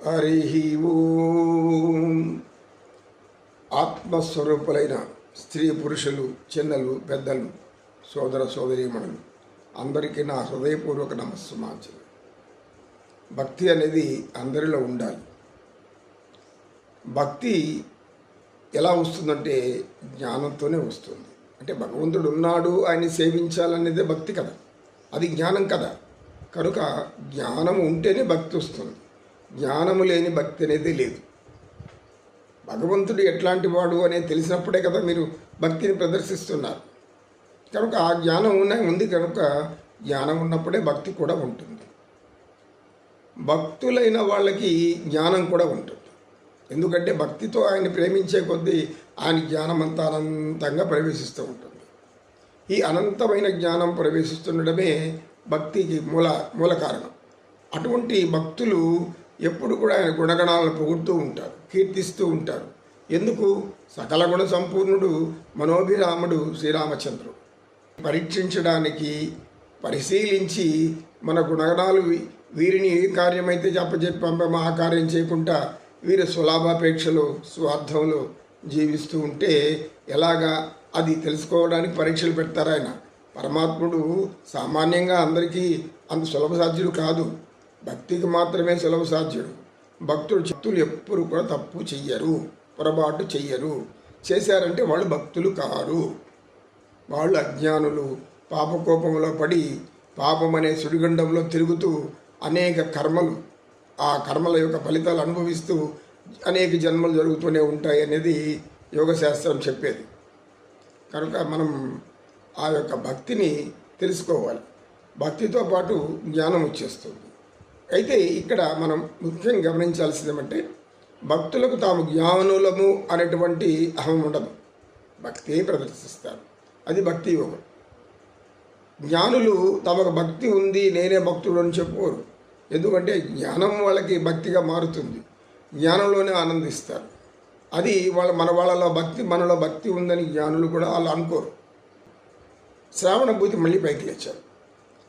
హరి ఓం. ఆత్మస్వరూపులైన స్త్రీ పురుషులు, చిన్నలు, పెద్దలు, సోదర సోదరీమణులు అందరికీ నా హృదయపూర్వక నమస్సుమాంజలి. భక్తి అనేది అందరిలో ఉండాలి. భక్తి ఎలా వస్తుందంటే జ్ఞానంతోనే వస్తుంది. అంటే భగవంతుడు ఉన్నాడు, ఆయన్ని సేవించాలనేదే భక్తి కదా, అది జ్ఞానం కదా. కనుక జ్ఞానం ఉంటేనే భక్తి వస్తుంది. జ్ఞానము లేని భక్తి అనేది లేదు. భగవంతుడు ఎట్లాంటి వాడు అనేది తెలిసినప్పుడే కదా మీరు భక్తిని ప్రదర్శిస్తున్నారు. కనుక ఆ జ్ఞానం ఉంది కనుక జ్ఞానం ఉన్నప్పుడే భక్తి కూడా ఉంటుంది. భక్తులైన వాళ్ళకి జ్ఞానం కూడా ఉంటుంది. ఎందుకంటే భక్తితో ఆయన ప్రేమించే కొద్దీ ఆయన జ్ఞానం అంతా అనంతంగా ప్రవేశిస్తూ ఉంటుంది. ఈ అనంతమైన జ్ఞానం ప్రవేశిస్తుండడమే భక్తికి మూల కారణం. అటువంటి భక్తులు ఎప్పుడు కూడా ఆయన గుణగణాలను పొగుడుతూ ఉంటారు, కీర్తిస్తూ ఉంటారు. ఎందుకు? సకల గుణ సంపూర్ణుడు మనోభిరాముడు శ్రీరామచంద్రుడు. పరీక్షించడానికి, పరిశీలించి మన గుణగణాలు వీరిని ఏ కార్యమైతే చెప్పామో ఆ కార్యం చేయకుండా వీరి సులాభాపేక్షలో, స్వార్థంలో జీవిస్తూ ఉంటే ఎలాగా అది తెలుసుకోవడానికి పరీక్షలు పెడతారు ఆయన. పరమాత్ముడు సామాన్యంగా అందరికీ అంత సులభ సాధ్యుడు కాదు, భక్తికి మాత్రమే సులభ సాధ్యుడు. భక్తులు ఎప్పుడు కూడా తప్పు చెయ్యరు, పొరపాటు చెయ్యరు. చేశారంటే వాళ్ళు భక్తులు కారు, వాళ్ళు అజ్ఞానులు. పాపకోపంలో పడి పాపం అనే సుడిగుండంలో తిరుగుతూ అనేక కర్మలు, ఆ కర్మల యొక్క ఫలితాలు అనుభవిస్తూ అనేక జన్మలు జరుగుతూనే ఉంటాయి అనేది యోగశాస్త్రం చెప్పేది. కనుక మనం ఆ యొక్క భక్తిని తెలుసుకోవాలి. భక్తితో పాటు జ్ఞానం వచ్చేస్తుంది. అయితే ఇక్కడ మనం ముఖ్యంగా గమనించాల్సింది ఏమంటే, భక్తులకు తాము జ్ఞానులము అనేటువంటి అహం ఉండదు, భక్తి ప్రదర్శిస్తారు. అది భక్తి యోగం. జ్ఞానులు తమకు భక్తి ఉంది, నేనే భక్తుడు అని చెప్పుకోరు. ఎందుకంటే జ్ఞానం వాళ్ళకి భక్తిగా మారుతుంది, జ్ఞానంలోనే ఆనందిస్తారు. అది వాళ్ళలో భక్తి, మనలో భక్తి ఉందని జ్ఞానులు కూడా వాళ్ళు అనుకోరు. శ్రావణ భూతి మళ్ళీ పైకి లేచారు.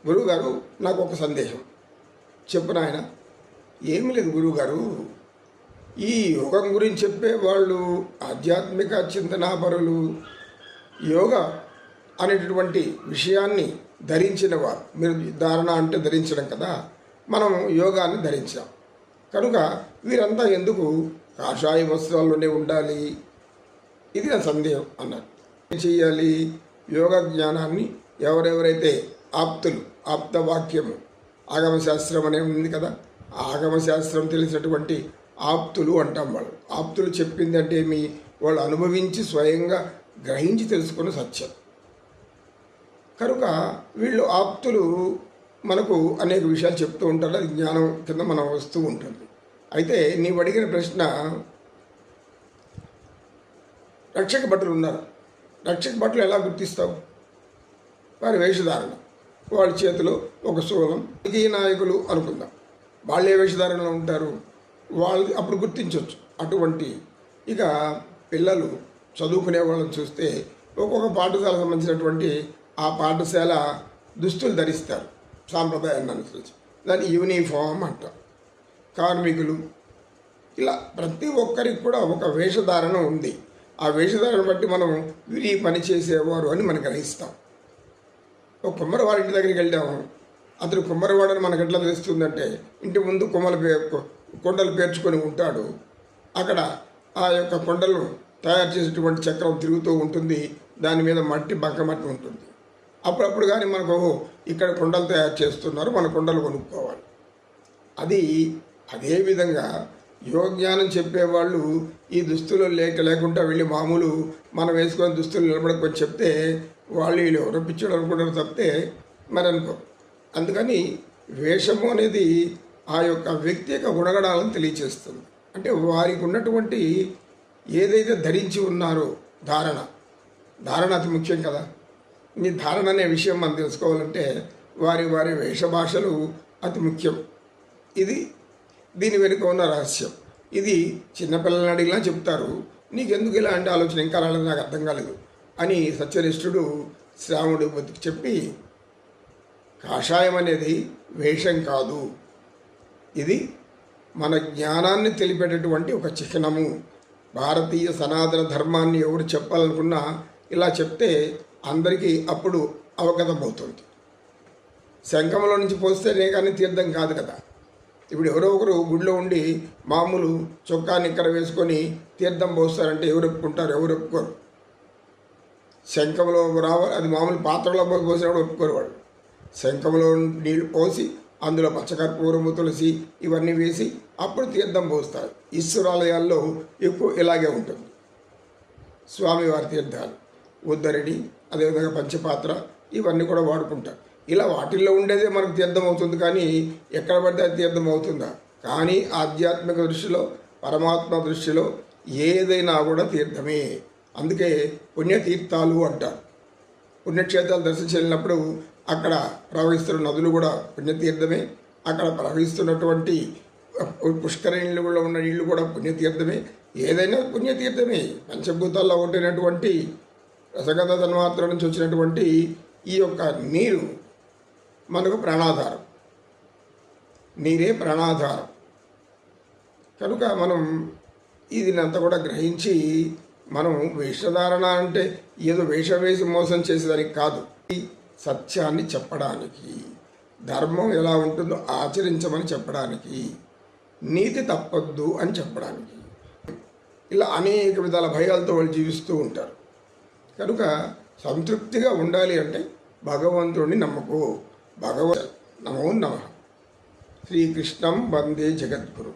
గురువుగారు, నాకు ఒక సందేహం చెప్పు నాయన. ఏమి లేదు గురువుగారు, ఈ యోగం గురించి చెప్పే వాళ్ళు ఆధ్యాత్మిక చింతనాపరులు, యోగా అనేటటువంటి విషయాన్ని ధరించిన వారు. మీరు ధారణ అంటే ధరించడం కదా, మనం యోగాన్ని ధరించాం కనుక వీరంతా ఎందుకు కాషాయ వస్త్రాల్లోనే ఉండాలి? ఇది నా సందేహం అన్నారు. ఏం చెయ్యాలి? యోగ జ్ఞానాన్ని ఎవరెవరైతే ఆప్తులు, ఆప్తవాక్యము, ఆగమశాస్త్రం అనే ఉంది కదా, ఆగమశాస్త్రం తెలిసినటువంటి ఆప్తులు అంటాం. వాళ్ళు ఆప్తులు చెప్పింది అంటే ఏమి? వాళ్ళు అనుభవించి స్వయంగా గ్రహించి తెలుసుకున్న సత్యం. కనుక వీళ్ళు ఆప్తులు మనకు అనేక విషయాలు చెప్తూ ఉంటారు. అది జ్ఞానం కింద మనం వస్తూ ఉంటుంది. అయితే నీవు అడిగిన ప్రశ్న, రక్షక భటులు ఉన్నారు. రక్షక భటులు ఎలా గుర్తిస్తావు? వారి వేషధారణ, వాళ్ళ చేతిలో ఒక శూలం. ఇది నాయకులు అనుకుందాం, వాళ్ళే వేషధారణలో ఉంటారు, వాళ్ళు అప్పుడు గుర్తించవచ్చు. అటువంటి ఇక పిల్లలు చదువుకునే వాళ్ళని చూస్తే ఒక్కొక్క పాఠశాలకు సంబంధించినటువంటి ఆ పాఠశాల దుస్తులు ధరిస్తారు సాంప్రదాయాన్ని అనుసరించి. దాన్ని యూనిఫామ్ అంటారు. కార్మికులు, ఇలా ప్రతి ఒక్కరికి కూడా ఒక వేషధారణ ఉంది. ఆ వేషధారణ బట్టి మనం వీరి పని చేసేవారు అని మనం గ్రహిస్తాం. ఒక కుమ్మరివాడి ఇంటి దగ్గరికి వెళ్ళాము, అతను కుమ్మరివాడని మనకు ఎట్లా తెలుస్తుందంటే, ఇంటి ముందు కొండలు పేర్చుకొని ఉంటాడు. అక్కడ ఆ యొక్క కొండలు తయారు చేసేటువంటి చక్రం తిరుగుతూ ఉంటుంది, దాని మీద మట్టి బంకమట్టి ఉంటుంది. అప్పుడప్పుడు కానీ మనకు ఇక్కడ కొండలు తయారు చేస్తున్నారు, మన కొండలు కొనుక్కోవాలి. అదేవిధంగా యోగజ్ఞానం చెప్పేవాళ్ళు ఈ దుస్తులు లేకుండా వెళ్ళి మామూలు మనం వేసుకొని దుస్తులు నిలబడుకొని చెప్తే వాళ్ళు వీళ్ళు ఎవరో పిచ్చోడు అనుకుంటారు తప్పితే మరి అనుకో. అందుకని వేషము అనేది ఆ యొక్క వ్యక్తి యొక్క గుణగణాలను తెలియచేస్తుంది. అంటే వారికి ఉన్నటువంటి ఏదైతే ధరించి ఉన్నారో ధారణ అతి ముఖ్యం కదా. ఈ ధారణ అనే విషయం మనం తెలుసుకోవాలంటే వారి వేషభాషలు అతి ముఖ్యం. దీని వెనుక ఉన్న రహస్యం. ఇది చిన్నపిల్లలని అడిగినా చెప్తారు. నీకెందుకు ఇలా అంటే ఆలోచన ఇంకా రాలేదు, నాకు అర్థం కాలేదు అని సత్యనిష్ఠుడు శ్రావణుడి బతికి చెప్పి, కాషాయం అనేది వేషం కాదు, ఇది మన జ్ఞానాన్ని తెలిపేటటువంటి ఒక చిహ్నము. భారతీయ సనాతన ధర్మాన్ని ఎవరు చెప్పాలనుకున్నా ఇలా చెప్తే అందరికీ అప్పుడు అవగతమవుతుంది. శంఖంలో నుంచి పోస్తేనే కానీ తీర్థం కాదు కదా. ఇప్పుడు ఎవరో ఒకరు గుడిలో ఉండి మామూలు చొక్కా నిక్కర వేసుకొని తీర్థం పోస్తారంటే ఎవరు ఒప్పుకుంటారు? ఎవరు ఒప్పుకోరు. శంఖంలో రావాలి, అది మామూలు పాత్రలో పోసినప్పుడు ఒప్పుకోరు వాళ్ళు. శంఖంలో నీళ్లు పోసి అందులో పచ్చకర్పూరము, తులసి ఇవన్నీ వేసి అప్పుడు తీర్థం పోస్తారు. ఈశ్వరాలయాల్లో ఎక్కువ ఇలాగే ఉంటుంది. స్వామివారి తీర్థాలు, ఉద్దరిడి, అదేవిధంగా పంచపాత్ర ఇవన్నీ కూడా వాడుకుంటారు. ఇలా వాటిల్లో ఉండేదే మనకు తీర్థం అవుతుంది, కానీ ఎక్కడ పడితే అది తీర్థం అవుతుందా? కానీ ఆధ్యాత్మిక దృష్టిలో, పరమాత్మ దృష్టిలో ఏదైనా కూడా తీర్థమే. అందుకే పుణ్యతీర్థాలు అంటారు. పుణ్యక్షేత్రాలు దర్శించి వెళ్ళినప్పుడు అక్కడ ప్రవహిస్తున్న నదులు కూడా పుణ్యతీర్థమే. అక్కడ ప్రవహిస్తున్నటువంటి పుష్కరిణిలో ఉన్న నీళ్లు కూడా పుణ్యతీర్థమే. ఏదైనా పుణ్యతీర్థమే. పంచభూతాల్లో ఉంటున్నటువంటి రసగంధ తన్మాత్ర నుంచి వచ్చినటువంటి ఈ యొక్క నీరు మనకు ప్రాణాధారం. నీరే ప్రాణాధారం. కనుక మనం ఇదినంతా కూడా గ్రహించి మనం వేషధారణ అంటే ఏదో వేషం వేసి మోసం చేసేదానికి కాదు, సత్యాన్ని చెప్పడానికి, ధర్మం ఎలా ఉంటుందో ఆచరించమని చెప్పడానికి, నీతి తప్పొద్దు అని చెప్పడానికి. ఇలా అనేక విధాల భయాలతో వాళ్ళు జీవిస్తూ ఉంటారు. కనుక సంతృప్తిగా ఉండాలి అంటే భగవంతుడిని నమ్మకు. నమో నమః. శ్రీకృష్ణం వందే జగద్గురు.